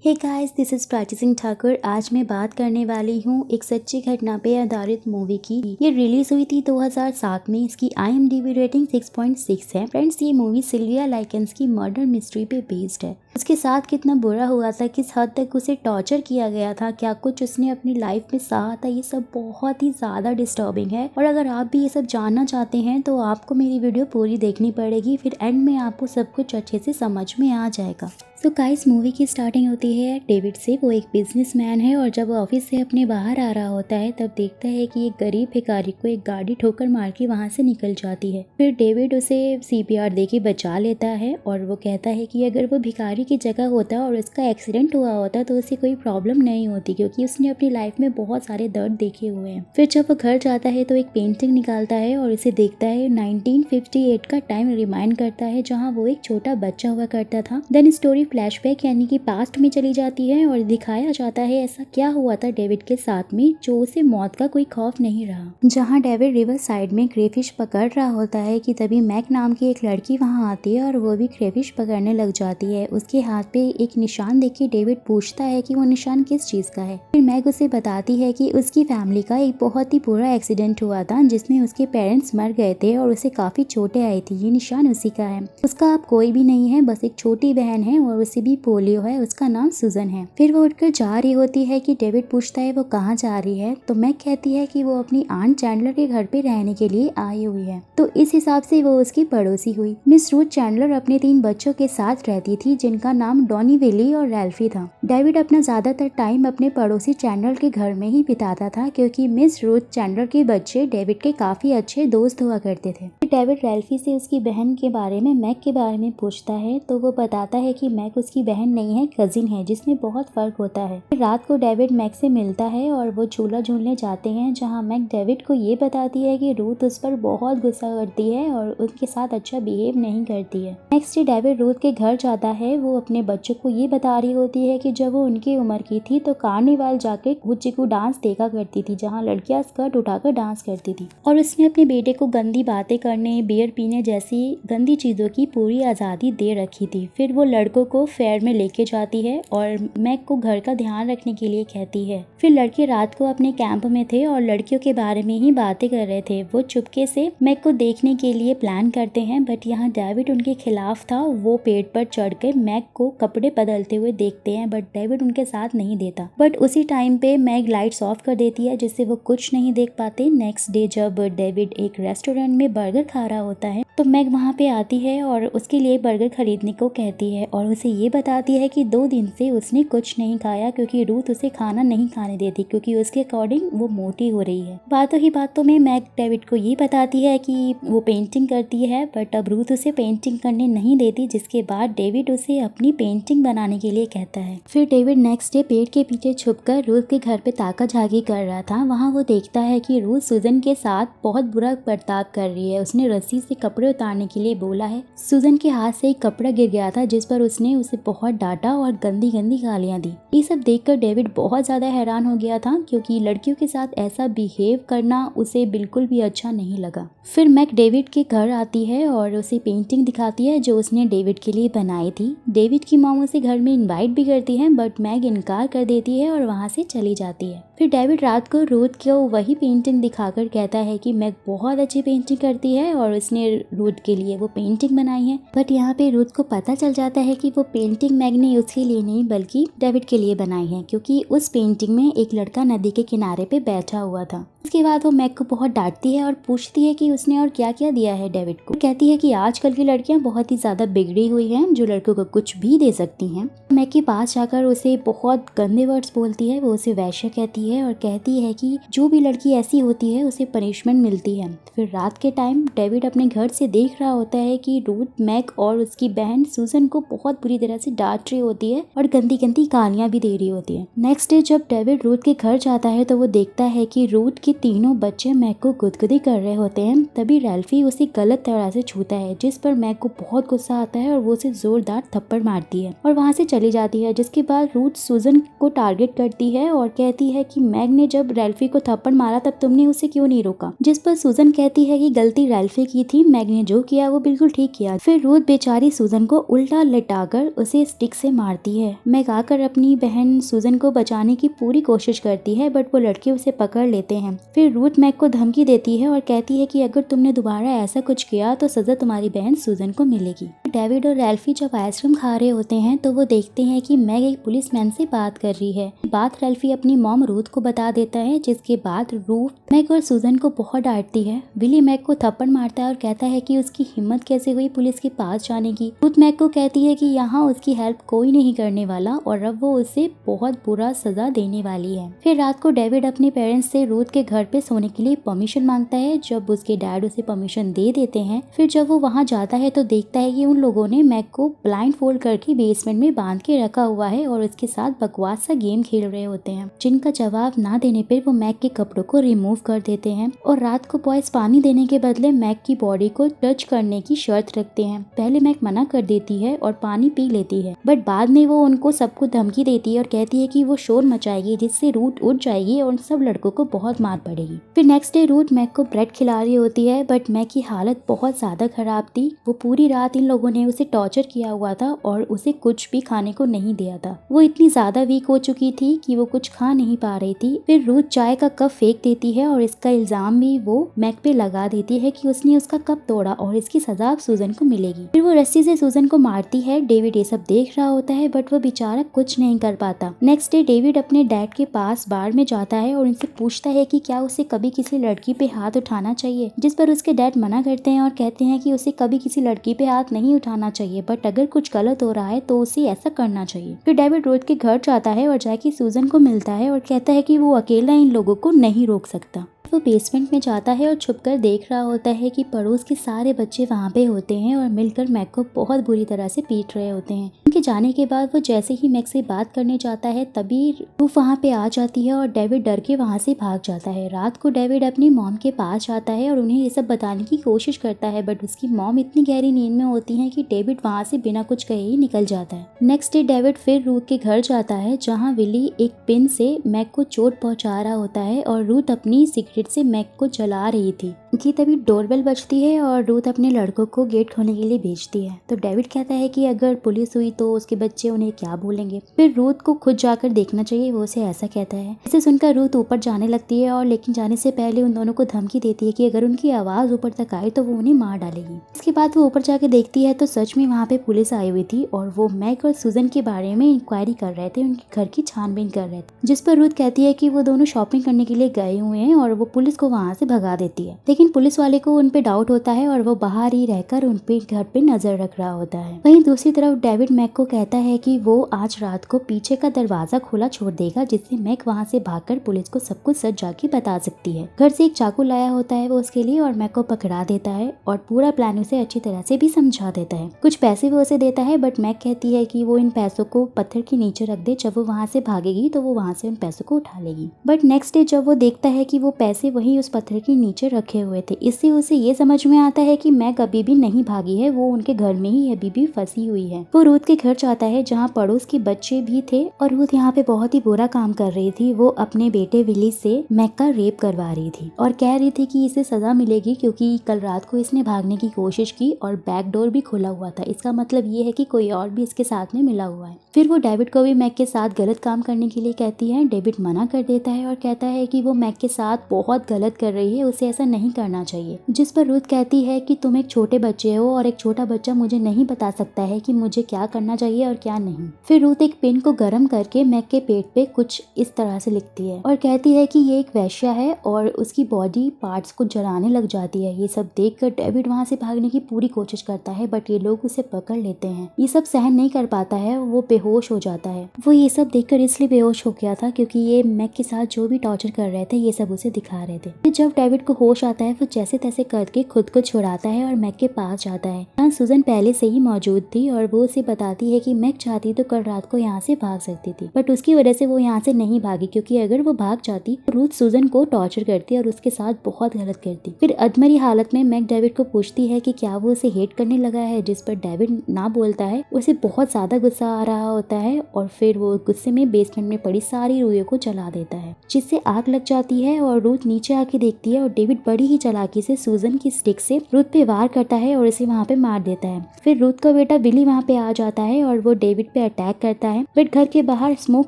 Hey guys, this is Prachi Singh Thakur. आज मैं बात करने वाली हूँ एक सच्ची घटना पे आधारित मूवी की। ये रिलीज हुई थी 2007 में। इसकी IMDb रेटिंग 6.6 है। फ्रेंड्स, ये मूवी सिल्विया लाइकेंस की मर्डर मिस्ट्री पे बेस्ड है। उसके साथ कितना बुरा हुआ था, किस हद तक उसे टॉर्चर किया गया था, क्या कुछ उसने अपनी लाइफ में सहा था, ये सब बहुत ही ज्यादा डिस्टर्बिंग है। और अगर आप भी ये सब जानना चाहते हैं तो आपको मेरी वीडियो पूरी देखनी पड़ेगी, फिर एंड में आपको सब कुछ अच्छे से समझ में आ जाएगा। तो गाइस, मूवी की स्टार्टिंग होती है डेविड से। वो एक बिजनेसमैन है और जब वो ऑफिस से अपने बाहर आ रहा होता है तब देखता है कि एक गरीब भिखारी को एक गाड़ी ठोकर मार के वहाँ से निकल जाती है। फिर डेविड उसे CPR दे के बचा लेता है और वो कहता है कि अगर वो भिखारी की जगह होता और उसका एक्सीडेंट हुआ होता तो उसे कोई प्रॉब्लम नहीं होती, क्योंकि उसने अपनी लाइफ में बहुत सारे दर्द देखे हुए हैं। फिर जब वो घर जाता है तो एक पेंटिंग निकालता है और इसे देखता है। 1958 का टाइम रिमाइंड करता है जहाँ वो एक छोटा बच्चा हुआ करता था। देन स्टोरी फ्लैशबैक यानी कि पास्ट में चली जाती है और दिखाया जाता है ऐसा क्या हुआ था डेविड के साथ में जो उसे मौत का कोई खौफ नहीं रहा। जहां डेविड रिवर साइड में क्रेफिश पकड़ रहा होता है कि तभी मैक नाम की एक लड़की वहां आती है और वो भी क्रेफिश पकड़ने लग जाती है। उसके हाथ पे एक निशान देख के डेविड पूछता है कि वो निशान किस चीज का है। फिर मैक उसे बताती है कि उसकी फैमिली का एक बहुत ही बुरा एक्सीडेंट हुआ था जिसमें उसके पेरेंट्स मर गए थे और उसे काफी चोटें आई थी। ये निशान उसी का है। उसका अब कोई भी नहीं है, बस एक छोटी बहन है और उसे भी पोलियो है। उसका नाम सुजन है। फिर वो उठकर जा रही होती है कि डेविड पूछता है वो कहाँ जा रही है, तो मैक कहती है कि वो अपनी आंट चैंडलर के घर पे रहने के लिए आई हुई है। तो इस हिसाब से वो उसकी पड़ोसी हुई। मिस रूथ चैंडलर अपने 3 बच्चों के साथ रहती थी जिनका नाम डॉनी, विली और रैल्फी था। डेविड अपना ज्यादातर टाइम अपने पड़ोसी चैंडलर के घर में ही बिताता था क्योंकि मिस रूथ चैंडलर के बच्चे डेविड के काफी अच्छे दोस्त हुआ करते थे। डेविड रैल्फी से उसकी बहन के बारे में, मैक के बारे में पूछता है तो वो बताता है कि मैक उसकी बहन नहीं है, कजिन है, जिसमें बहुत फर्क होता है। फिर रात को डेविड मैक से मिलता है और वो झूला झूलने जाते हैं जहां मैक डेविड को ये बताती है कि रूथ उस पर बहुत गुस्सा करती है और उनके साथ अच्छा बिहेव नहीं करती है। नेक्स्ट डे डेविड रूथ के घर जाता है। वो अपने बच्चों को ये बता रही होती है कि जब वो उनकी उम्र की थी तो कार्निवाल जाके चिकू डांस देखा करती थी जहाँ लड़कियां स्कर्ट उठाकर डांस करती थी और उसने अपने बेटे को गंदी बातें करने, बियर पीने जैसी गंदी चीजों की पूरी आजादी दे रखी थी। फिर वो लड़कों को फेयर में लेके जाती है और मैक को घर का ध्यान रखने के लिए कहती है। फिर लड़के रात को अपने कैंप में थे और लड़कियों के बारे में ही बातें कर रहे थे। वो चुपके से मैक को देखने के लिए प्लान करते हैं, बट यहाँ डेविड उनके खिलाफ था। वो पेड़ पर चढ़ के मैक को कपड़े बदलते हुए देखते हैं, बट डेविड उनके साथ नहीं देता। बट उसी टाइम पे मैक लाइट्स ऑफ कर देती है जिससे वो कुछ नहीं देख पाते। नेक्स्ट डे जब डेविड एक रेस्टोरेंट में बर्गर खा रहा होता है तो मैक वहाँ पे आती है और उसके लिए बर्गर खरीदने को कहती है और उसे ये बताती है कि 2 दिन से उसने कुछ नहीं खाया क्योंकि रूथ उसे खाना नहीं खाने देती क्योंकि उसके अकॉर्डिंग वो मोटी हो रही है। बातों ही बातों में मैक डेविड को ये बताती है कि वो पेंटिंग करती है, बट अब रूथ उसे पेंटिंग करने नहीं देती, जिसके बाद डेविड उसे अपनी पेंटिंग बनाने के लिए कहता है। फिर डेविड नेक्स्ट डे पेड़ के पीछे छुपकर रूथ के घर पे ताका झाकी कर रहा था। वहाँ वो देखता है कि रूथ सुजन के साथ बहुत बुरा बर्ताव कर रही है। उसने रस्सी से कपड़े उतारने के लिए बोला है। सुजन के हाथ से एक कपड़ा गिर गया था जिस पर उसने उसे बहुत डांटा और गंदी गंदी गालियां दी। ये सब देखकर डेविड बहुत ज्यादा हैरान हो गया था क्योंकि लड़कियों के साथ ऐसा बिहेव करना उसे बिल्कुल भी अच्छा नहीं लगा। फिर मैक डेविड के घर आती है और उसे पेंटिंग दिखाती है जो उसने डेविड के लिए बनाई थी। डेविड की मॉम उसे घर में इनवाइट भी करती है, बट मैक इनकार कर देती है और वहाँ से चली जाती है। फिर डेविड रात को रूथ को वही पेंटिंग दिखाकर कहता है कि मैक बहुत अच्छी पेंटिंग करती है और उसने रूथ के लिए वो पेंटिंग बनाई है। बट यहाँ पे रूथ को पता चल जाता है कि वो पेंटिंग मैक ने उसके लिए नहीं बल्कि डेविड के लिए बनाई है क्योंकि उस पेंटिंग में एक लड़का नदी के किनारे पे बैठा हुआ था। उसके बाद वो मैक को बहुत डांटती है और पूछती है कि उसने और क्या क्या दिया है डेविड को। कहती है कि आजकल की लड़कियां बहुत ही ज्यादा बिगड़ी हुई हैं जो लड़कों को कुछ भी दे सकती हैं। मैक के पास जाकर उसे बहुत गंदे वर्ड्स बोलती है। वो उसे वैश्य कहती है और कहती है कि जो भी लड़की ऐसी होती है उसे पनिशमेंट मिलती है। फिर रात के टाइम डेविड अपने घर से देख रहा होता है कि रूथ मैक और उसकी बहन सुजन को बहुत बुरी तरह से डांट रही होती है और गंदी गंदी गालियां भी दे रही होती है। नेक्स्ट डे जब डेविड रूथ के घर जाता है तो वो देखता है कि रूथ के तीनों बच्चे मैक को गुदगुदी कर रहे होते हैं। तभी रैल्फी उसे गलत तरह से छूता है जिस पर मैक को बहुत गुस्सा आता है और वो उसे जोरदार थप्पड़ मारती है और वहाँ से चली जाती है। जिसके बाद रूथ सुजन को टारगेट करती है और कहती है कि मैग ने जब रैल्फी को थप्पड़ मारा तब तुमने उसे क्यों नहीं रोका, जिस पर सूजन कहती है कि गलती रैल्फी की थी, मैग ने जो किया वो बिल्कुल ठीक किया। फिर रूथ बेचारी सूजन को उल्टा लटाकर उसे स्टिक से मारती है। मैग आकर अपनी बहन सूजन को बचाने की पूरी कोशिश करती है बट वो लड़के उसे पकड़ लेते हैं। फिर रूथ मैग को धमकी देती है और कहती है कि अगर तुमने दोबारा ऐसा कुछ किया तो सजा तुम्हारी बहन सूजन को मिलेगी। डेविड और रैल्फी जब आइसक्रीम खा रहे होते हैं तो वो देखते हैं कि मैग एक पुलिसमैन से बात कर रही है। बात रैल्फी अपनी मॉम रूथ को बता देता है, जिसके बाद रूथ मैग और सूजन को बहुत डांटती है। विली मैग को थप्पड़ मारता है और कहता है कि उसकी हिम्मत कैसे हुई पुलिस के पास जाने की। रूथ मैग को कहती है कि यहाँ उसकी हेल्प कोई नहीं करने वाला और अब वो उसे बहुत बुरा सजा देने वाली है। फिर रात को डेविड अपने पेरेंट्स से रूथ के घर पे सोने के लिए परमिशन मांगता है। जब उसके डैड उसे परमिशन दे देते हैं, फिर जब वो वहाँ जाता है तो देखता है कि उन लोगों ने मैग को ब्लाइंड फोल्ड करके बेसमेंट में बांध के रखा हुआ है और उसके साथ बकवास सा गेम खेल रहे होते हैं, जिनका जवाब ना देने पर वो मैग के कपड़ों को रिमूव कर देते हैं और रात को बॉयज पानी देने के बदले मैग की बॉडी को टच करने की शर्त रखते हैं। पहले मैग मना कर देती है और पानी पी लेती है, बट बाद में वो उनको सबको धमकी देती है और कहती है कि वो शोर मचाएगी जिससे रूथ उठ जाएगी और उन सब लड़कों को बहुत मार पड़ेगी। फिर नेक्स्ट डे रूथ मैग को ब्रेड खिला रही होती है बट मैग की हालत बहुत ज्यादा खराब थी। वो पूरी रात इन लोगों ने उसे टॉर्चर किया हुआ था और उसे कुछ भी खाने को नहीं दिया था। वो इतनी ज्यादा वीक हो चुकी थी कि वो कुछ खा नहीं पा रही थी। फिर रूथ चाय का कप फेंक देती है और इसका इल्जाम भी वो मैग पे लगा देती है कि उसने उसका कप तोड़ा और इसकी सजा सूजन को मिलेगी। फिर वो रस्सी से सूजन को मारती है। डेविड ये सब देख रहा होता है बट वो बेचारा कुछ नहीं कर पाता। नेक्स्ट डे डेविड अपने डैड के पास बार में जाता है और उनसे पूछता है कि क्या उसे कभी किसी लड़की पे हाथ उठाना चाहिए, जिस पर उसके डैड मना करते हैं और कहते हैं कि उसे कभी किसी लड़की पे हाथ नहीं उठाना चाहिए, बट अगर कुछ गलत हो रहा है तो उसे ऐसा करना चाहिए। फिर डेविड रूथ के घर जाता है और जाके सूजन को मिलता है और कहता है कि वो अकेला इन लोगों को नहीं रोक सकता। वो बेसमेंट में जाता है और छुपकर देख रहा होता है कि पड़ोस के सारे बच्चे वहाँ पे होते हैं और मिलकर मैग को बहुत बुरी तरह से पीट रहे होते हैं। उनके जाने के बाद वो जैसे ही मैग से बात करने जाता है तभी रूफ वहाँ पे आ जाती है और डेविड डर के वहाँ से भाग जाता है। रात को डेविड अपनी मॉम के पास जाता है और उन्हें ये सब बताने की कोशिश करता है बट उसकी मॉम इतनी गहरी नींद में होती है कि डेविड वहाँ से बिना कुछ कहे ही निकल जाता है। नेक्स्ट डे डेविड फिर रूथ के घर जाता है जहाँ विली एक पिन से मैग को चोट पहुँचा रहा होता है और रूथ अपनी सिगरेट से मैग को जला रही थी कि तभी डोरबेल बजती है और रूथ अपने लड़कों को गेट खोलने के लिए भेजती है। तो डेविड कहता है कि अगर पुलिस हुई तो उसके बच्चे उन्हें क्या बोलेंगे, फिर रूथ को खुद जाकर देखना चाहिए, वो उसे ऐसा कहता है। इसे सुनकर रूथ ऊपर जाने लगती है और लेकिन जाने से पहले उन दोनों को धमकी देती है कि अगर उनकी आवाज ऊपर तक आई तो वो उन्हें मार डालेगी। इसके बाद वो ऊपर जाके देखती है तो सच में वहाँ पे पुलिस आई हुई थी और वो मैग और सूजन के बारे में इंक्वायरी कर रहे थे, उनके घर की छानबीन कर रहे थे, जिस पर रूथ कहती है कि वो दोनों शॉपिंग करने के लिए गए हुए हैं और वो पुलिस को वहाँ से भगा देती है। लेकिन पुलिस वाले को उन पे डाउट होता है और वो बाहर ही रहकर उन पे घर पे नजर रख रहा होता है। वहीं दूसरी तरफ डेविड मैग को कहता है कि वो आज रात को पीछे का दरवाजा खुला छोड़ देगा जिससे मैग वहाँ से भागकर पुलिस को सब कुछ सच जाके बता सकती है। घर से एक चाकू लाया होता है वो उसके लिए और मैग को पकड़ा देता है और पूरा प्लान उसे अच्छी तरह से भी समझा देता है। कुछ पैसे भी उसे देता है बट मैग कहती है कि वो इन पैसों को पत्थर के नीचे रख दे, जब वो वहाँ से भागेगी तो वो वहाँ से उन पैसों को उठा लेगी। बट नेक्स्ट डे जब वो देखता है कि वो पैसे वही उस पत्थर के नीचे रखे हुए थे, इससे उसे ये समझ में आता है कि मैग अभी भी नहीं भागी है, वो उनके घर में ही अभी भी फंसी हुई है। वो रूथ के घर जाता है जहाँ पड़ोस के बच्चे भी थे और रूथ यहाँ पे बहुत ही बुरा काम कर रही थी। वो अपने बेटे विली से मैग का रेप करवा रही थी और कह रही थी कि इसे सजा मिलेगी क्योंकि कल रात को इसने भागने की कोशिश की और बैक डोर भी खुला हुआ था। इसका मतलब ये है कि कोई और भी इसके साथ में मिला हुआ है। फिर वो डेविड को भी मैग के साथ गलत काम करने के लिए कहती है। डेविड मना कर देता है और कहता है कि वो मैग के साथ बहुत गलत कर रही है, उसे ऐसा नहीं करना चाहिए। जिस पर रूथ कहती है कि तुम एक छोटे बच्चे हो और एक छोटा बच्चा मुझे नहीं बता सकता है कि मुझे क्या करना चाहिए और क्या नहीं। फिर रूथ एक पेन को गर्म करके मैग के पेट पे कुछ इस तरह से लिखती है और कहती है कि ये एक वैश्या है और उसकी बॉडी पार्ट्स को जलाने लग जाती है। ये सब देखकर डेविड वहाँ से भागने की पूरी कोशिश करता है बट ये लोग उसे पकड़ लेते हैं। ये सब सहन नहीं कर पाता है, वो बेहोश हो जाता है। वो ये सब देखकर इसलिए बेहोश हो गया था क्योंकि ये मैग के साथ जो भी टॉर्चर कर रहे थे ये सब उसे दिखा रहे थे। फिर जब डेविड को होश आता है वो जैसे तैसे करके खुद को छुड़ाता है और मैग के पास जाता है। यहाँ सूजन पहले से ही मौजूद थी और वो उसे बताती बताती है कि मैग चाहती तो कल रात को यहाँ से भाग सकती थी, बट उसकी वजह से वो यहाँ से नहीं भागी, क्योंकि अगर वो भाग जाती तो रूथ सूजन को टॉर्चर करती और उसके साथ बहुत गलत करती। फिर अधमरी हालत में मैग डेविड को पूछती है कि क्या वो उसे हेट करने लगा है, जिस पर डेविड ना बोलता है। उसे बहुत ज्यादा गुस्सा आ रहा होता है और फिर वो गुस्से में बेसमेंट में पड़ी सारी रुइयों को जला देता है, जिससे आग लग जाती है और रूथ नीचे आके देखती है और डेविड बड़ी ही चालाकी से सूजन की स्टिक से रूथ पे वार करता है और उसे वहाँ पे मार देता है। फिर रूथ का बेटा बिली वहाँ पे आ जाता है और वो डेविड पे अटैक करता है, बट घर के बाहर स्मोक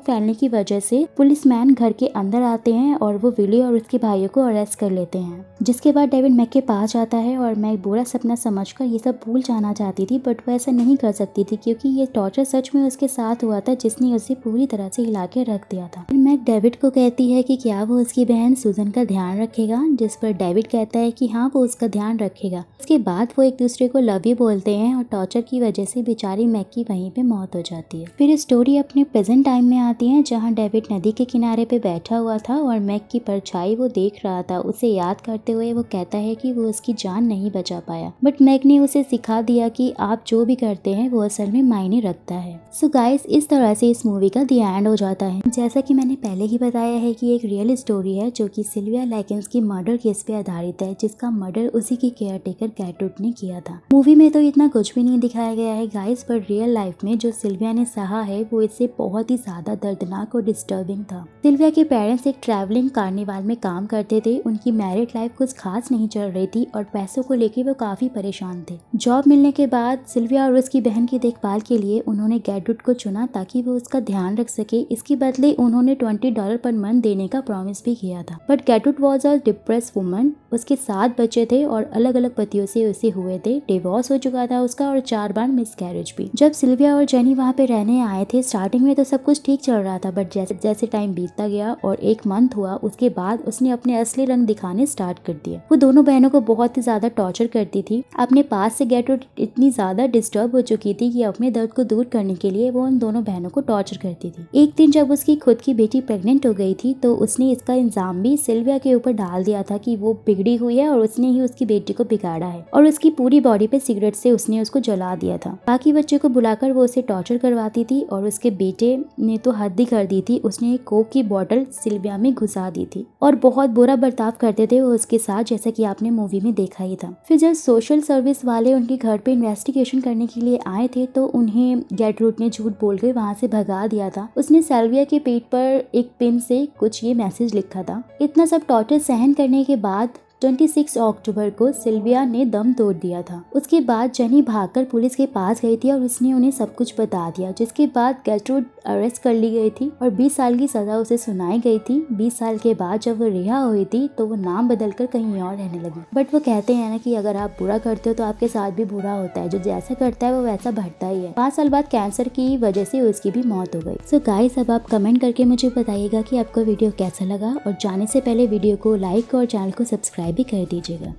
फैलने की वजह से पुलिसमैन घर के अंदर आते हैं और वो विली और उसके भाइयों को अरेस्ट कर लेते हैं। जिसके बाद डेविड मैग के पास जाता है और मैग बुरा सपना समझकर ये सब भूल जाना चाहती थी, बट वो ऐसा नहीं कर सकती थी क्योंकि ये टॉर्चर सच में उसके साथ हुआ था, जिसने उसे पूरी तरह से हिला के रख दिया था। मैग डेविड को कहती है कि क्या वो उसकी बहन सूजन का ध्यान रखेगा, जिस पर डेविड कहता है कि हाँ वो उसका ध्यान रखेगा। उसके बाद वो एक दूसरे को लव यू बोलते हैं और टॉर्चर की वजह से बेचारी मैग की वहीं पे मौत हो जाती है। फिर स्टोरी अपने प्रेजेंट टाइम में आती है, जहाँ डेविड नदी के किनारे पे बैठा हुआ था और मैग की परछाई वो देख रहा था। उसे याद करते हुए वो कहता है कि वो उसकी जान नहीं बचा पाया, बट मैग ने उसे सिखा दिया कि आप जो भी करते हैं वो असल में मायने रखता है। सो गाइस, इस तरह से इस मूवी का द एंड हो जाता है। जैसा कि मैंने पहले ही बताया है कि एक रियल स्टोरी है जो कि सिल्विया लाइकेंस की मर्डर केस पे आधारित है, जिसका मर्डर उसी की केयरटेकर गैटरूड ने किया था। मूवी में तो इतना कुछ भी नहीं दिखाया गया है गाइस, पर रियल लाइफ में जो सिल्विया ने सहा है वो इससे बहुत ही ज्यादा दर्दनाक और डिस्टर्बिंग था। सिल्विया के पेरेंट्स एक ट्रैवलिंग कार्निवाल में काम करते थे। उनकी मैरिड लाइफ कुछ खास नहीं चल रही थी और पैसों को लेके वो काफी परेशान थे। जॉब मिलने के बाद सिल्विया और उसकी बहन की देखभाल के लिए उन्होंने गैटरूड को चुना ताकि वो उसका ध्यान रख सके। इसके बदले उन्होंने $20 पर मंथ देने का प्रॉमिस भी किया था, but Gertrude was a depress woman. उसके 7 बच्चे थे और अलग अलग पतियों से उसे हुए थे। डिवोर्स हो चुका था उसका और 4 बार मिसकैरेज भी। जब सिल्विया और जेनी वहाँ पे रहने आए थे, स्टार्टिंग में तो सब कुछ ठीक चल रहा था, बट जैसे जैसे टाइम बीतता गया और 1 मंथ हुआ, उसके बाद उसने अपने असली रंग दिखाने स्टार्ट कर दिए। वो दोनों बहनों को बहुत ही ज्यादा टॉर्चर करती थी। अपने पास से गैटरूड इतनी ज्यादा डिस्टर्ब हो चुकी थी कि अपने दर्द को दूर करने के लिए वो उन दोनों बहनों को टॉर्चर करती थी। एक दिन जब उसकी खुद की बेटी प्रेग्नेंट हो गई थी तो उसने इसका इल्जाम भी सिल्विया के ऊपर डाल दिया था कि वो बिगड़ी हुई है और उसने ही उसकी बेटी को बिगाड़ा है, और उसकी पूरी बॉडी पे सिगरेट से उसने उसको जला दिया था। बाकी बच्चे को बुलाकर वो उसे टॉर्चर करवाती थी और उसके बेटे ने तो हद ही कर दी थी। उसने एक कोक की बोतल सिल्विया में घुसा दी थी और बहुत बुरा बर्ताव करते थे वो उसके साथ, जैसा कि आपने मूवी में देखा ही था। फिर जब सोशल सर्विस वाले उनके घर पे इन्वेस्टिगेशन करने के लिए आए थे तो उन्हें गैटरूड ने झूठ बोलकर वहाँ से भगा दिया था। उसने सिल्विया के पेट पर एक पिन से कुछ ये मैसेज लिखा था। इतना सब टॉर्चर सहन करने के बाद 26 अक्टूबर को सिल्विया ने दम तोड़ दिया था। उसके बाद जेनी भागकर पुलिस के पास गई थी और उसने उन्हें सब कुछ बता दिया, जिसके बाद गैटरूड अरेस्ट कर ली गई थी और 20 साल की सजा उसे सुनाई गई थी। 20 साल के बाद जब वो रिहा हुई थी तो वो नाम बदलकर कहीं और रहने लगी। बट वो कहते हैं ना कि अगर आप बुरा करते हो तो आपके साथ भी बुरा होता है, जो जैसा करता है वो वैसा बढ़ता ही है। 5 साल बाद कैंसर की वजह से उसकी भी मौत हो गई। सो गाइस, अब आप कमेंट करके मुझे बताइएगा कि आपको वीडियो कैसा लगा और जाने से पहले वीडियो को लाइक और चैनल को सब्सक्राइब भी कर दीजिएगा।